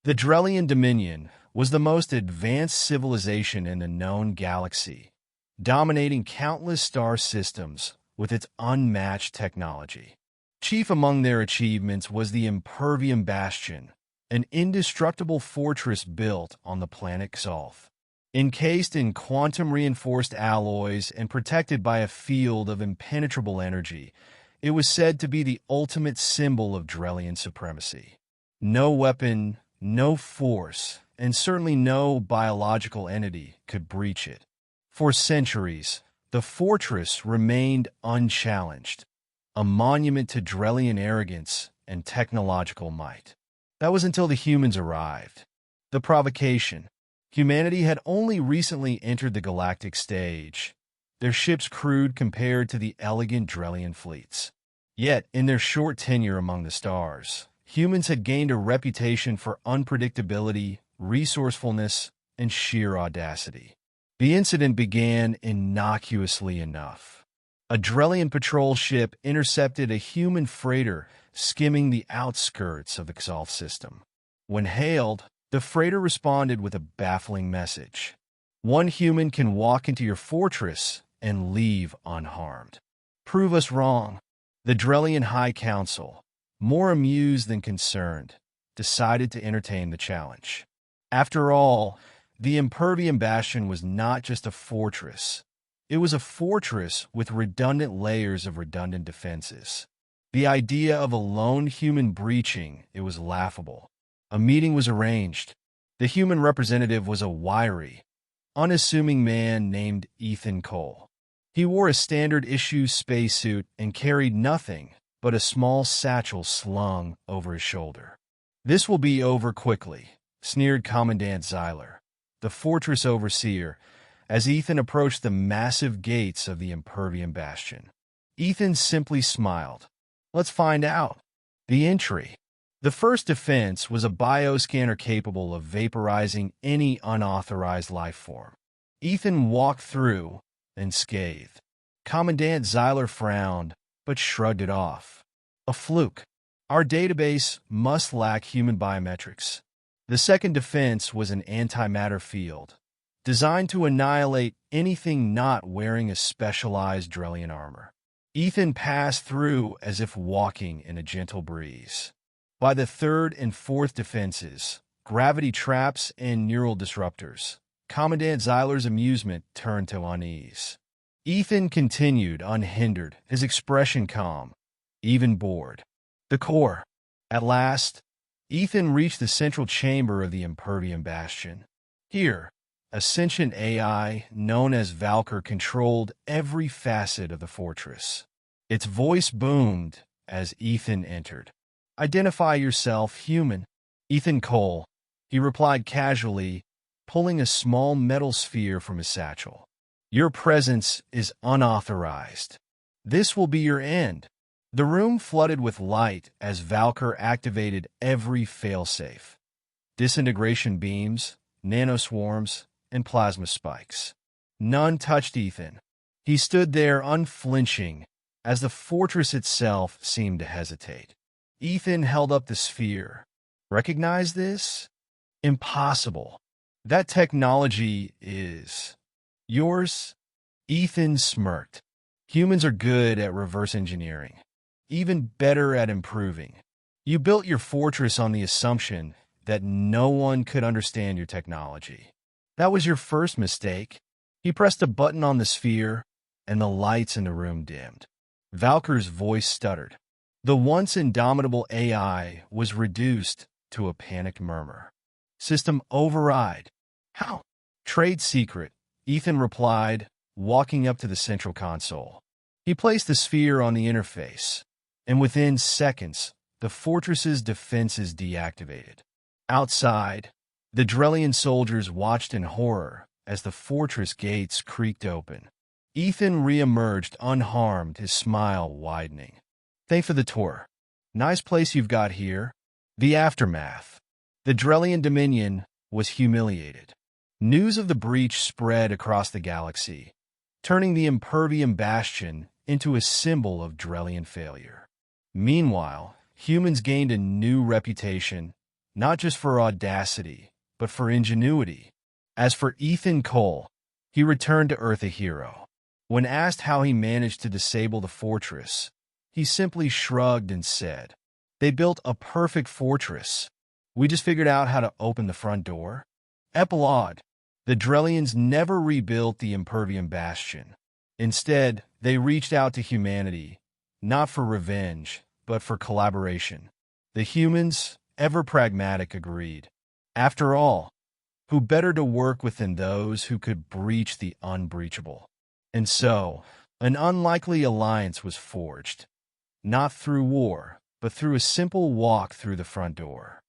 The Drellian Dominion was the most advanced civilization in the known galaxy, dominating countless star systems with its unmatched technology. Chief among their achievements was the Impervium Bastion, an indestructible fortress built on the planet Xalth. Encased in quantum-reinforced alloys and protected by a field of impenetrable energy, it was said to be the ultimate symbol of Drellian supremacy. No weapon, no force, and certainly no biological entity could breach it. For centuries, the fortress remained unchallenged, a monument to Drellian arrogance and technological might. That was until the humans arrived. The Provocation. Humanity had only recently entered the galactic stage, their ships crude compared to the elegant Drellian fleets. Yet, in their short tenure among the stars, humans had gained a reputation for unpredictability, resourcefulness, and sheer audacity. The incident began innocuously enough. A Drellian patrol ship intercepted a human freighter skimming the outskirts of the Xalth system. When hailed, the freighter responded with a baffling message. One human can walk into your fortress and leave unharmed. Prove us wrong. The Drellian High Council, more amused than concerned, decided to entertain the challenge. After all, the Impervium Bastion was not just a fortress. It was a fortress with redundant layers of redundant defenses. The idea of a lone human breaching it was laughable. A meeting was arranged. The human representative was a wiry, unassuming man named Ethan Cole. He wore a standard-issue spacesuit and carried nothing but a small satchel slung over his shoulder. "This will be over quickly," sneered Commandant Zyler, the fortress overseer, as Ethan approached the massive gates of the Impervium Bastion. Ethan simply smiled. "Let's find out." The entry. The first defense was a bioscanner capable of vaporizing any unauthorized life form. Ethan walked through and scathed. Commandant Zyler frowned, but shrugged it off. "A fluke. Our database must lack human biometrics." The second defense was an antimatter field, designed to annihilate anything not wearing a specialized Drellian armor. Ethan passed through as if walking in a gentle breeze. By the third and fourth defenses, gravity traps and neural disruptors, Commandant Zyler's amusement turned to unease. Ethan continued unhindered, his expression calm, even bored. The core. At last, Ethan reached the central chamber of the Impervium Bastion. Here, a sentient AI known as Valkyr controlled every facet of the fortress. Its voice boomed as Ethan entered. "Identify yourself, human." "Ethan Cole," he replied casually, pulling a small metal sphere from his satchel. "Your presence is unauthorized. This will be your end." The room flooded with light as Valkyr activated every failsafe. Disintegration beams, nanoswarms, and plasma spikes. None touched Ethan. He stood there unflinching as the fortress itself seemed to hesitate. Ethan held up the sphere. "Recognize this? Impossible. That technology is yours?" Ethan smirked. "Humans are good at reverse engineering, even better at improving. You built your fortress on the assumption that no one could understand your technology. That was your first mistake." He pressed a button on the sphere, and the lights in the room dimmed. Valkyr's voice stuttered. The once indomitable AI was reduced to a panicked murmur. "System override." "How?" "Trade secret," Ethan replied, walking up to the central console. He placed the sphere on the interface, and within seconds, the fortress's defenses deactivated. Outside, the Drellian soldiers watched in horror as the fortress gates creaked open. Ethan re-emerged unharmed, his smile widening. "Thanks for the tour. Nice place you've got here." The aftermath. The Drellian Dominion was humiliated. News of the breach spread across the galaxy, turning the Impervium Bastion into a symbol of Drellian failure. Meanwhile, humans gained a new reputation not just for audacity, but for ingenuity. As for Ethan Cole, he returned to Earth a hero. When asked how he managed to disable the fortress, he simply shrugged and said, "They built a perfect fortress. We just figured out how to open the front door." Epilogue: the Drellians never rebuilt the Impervium Bastion. Instead, they reached out to humanity, not for revenge, but for collaboration. The humans, ever pragmatic, agreed. After all, who better to work with than those who could breach the unbreachable? And so, an unlikely alliance was forged, not through war, but through a simple walk through the front door.